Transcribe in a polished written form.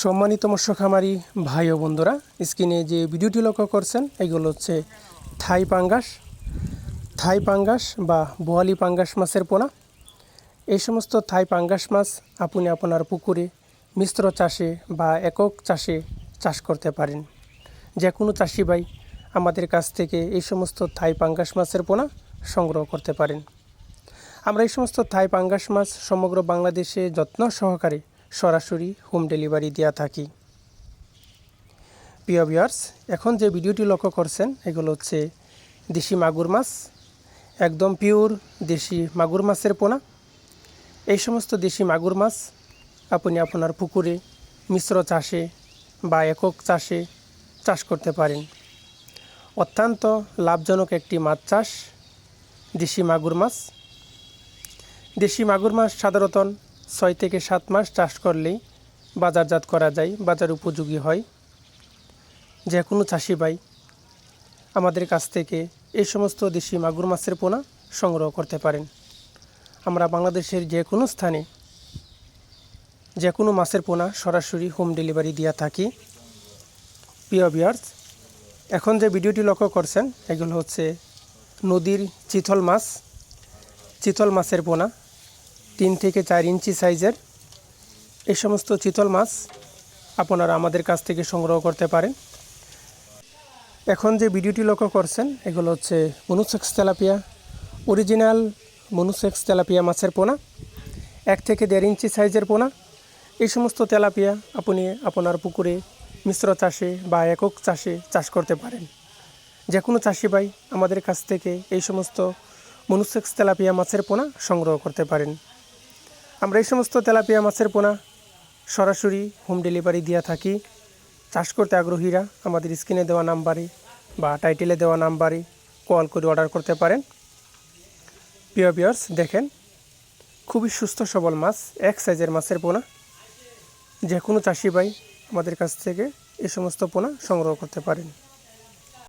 সম্মানিত মৎস্য খামারি ভাই ও বন্ধুরা, স্ক্রিনে যে ভিডিওটি লক্ষ্য করছেন এগুলো হচ্ছে থাই পাঙ্গাস বা বোয়ালি পাঙ্গাস মাছের পোনা। এই সমস্ত থাই পাঙ্গাস মাছ আপনি আপনার পুকুরে মিশ্র চাষে বা একক চাষে চাষ করতে পারেন। যে কোনো চাষি ভাই আমাদের কাছ থেকে এই সমস্ত থাই পাঙ্গাস মাছের পোনা সংগ্রহ করতে পারেন। আমরা এই সমস্ত থাই পাঙ্গাস মাছ সমগ্র বাংলাদেশে যত্ন সহকারে সরাসরি হোম ডেলিভারি দেওয়া থাকি। প্রিয় ভিউয়ার্স, এখন যে ভিডিওটি লক্ষ্য করছেন এগুলো হচ্ছে দেশি মাগুর মাছ, একদম পিওর দেশি মাগুর মাছের পোনা। এই সমস্ত দেশি মাগুর মাছ আপনি আপনার পুকুরে মিশ্র চাষে বা একক চাষে চাষ করতে পারেন। অত্যন্ত লাভজনক একটি মাছ চাষ দেশি মাগুর মাছ। দেশি মাগুর মাছ সাধারণত 6 থেকে 7 মাস চাষ করলেই বাজারজাত করা যায়, বাজার উপযোগী হয়। যে কোনো চাষি ভাই আমাদের কাছ থেকে এই সমস্ত দেশি মাগুর মাছের পোনা সংগ্রহ করতে পারেন। আমরা বাংলাদেশের যে কোনো স্থানে যে কোনো মাছের পোনা সরাসরি হোম ডেলিভারি দিয়ে থাকি। প্রিয় ভিউয়ার্স, এখন যে ভিডিওটি লক্ষ্য করছেন এগুলো হচ্ছে নদীর চিতল মাছের পোনা, 3 থেকে 4 ইঞ্চি সাইজের। এই সমস্ত চিতল মাছ আপনারা আমাদের কাছ থেকে সংগ্রহ করতে পারেন। এখন যে ভিডিওটি লক্ষ্য করছেন এগুলো হচ্ছে monosex tilapia, original monosex tilapia মাছের পোনা, 1 থেকে 1.5 ইঞ্চি সাইজের পোনা। এই সমস্ত তেলাপিয়া আপনি আপনার পুকুরে মিশ্র চাষে বা একক চাষে চাষ করতে পারেন। যে কোনো চাষি ভাই আমাদের কাছ থেকে এই সমস্ত মনুসেক্স তেলাপিয়া মাছের পোনা সংগ্রহ করতে পারেন। আমরা এই সমস্ত তেলাপিয়া মাছের পোনা সরাসরি হোম ডেলিভারি দিয়ে থাকি। চাষ করতে আগ্রহীরা আমাদের স্ক্রিনে দেওয়া নাম্বারে বা টাইটেলে দেওয়া নাম্বারে কল করে অর্ডার করতে পারেন। প্রিয় ভিউয়ার্স, দেখেন খুবই সুস্থ সবল মাছ, এক সাইজের মাছের পোনা। যে কোনো চাষি ভাই আমাদের কাছ থেকে এই সমস্ত পোনা সংগ্রহ করতে পারেন।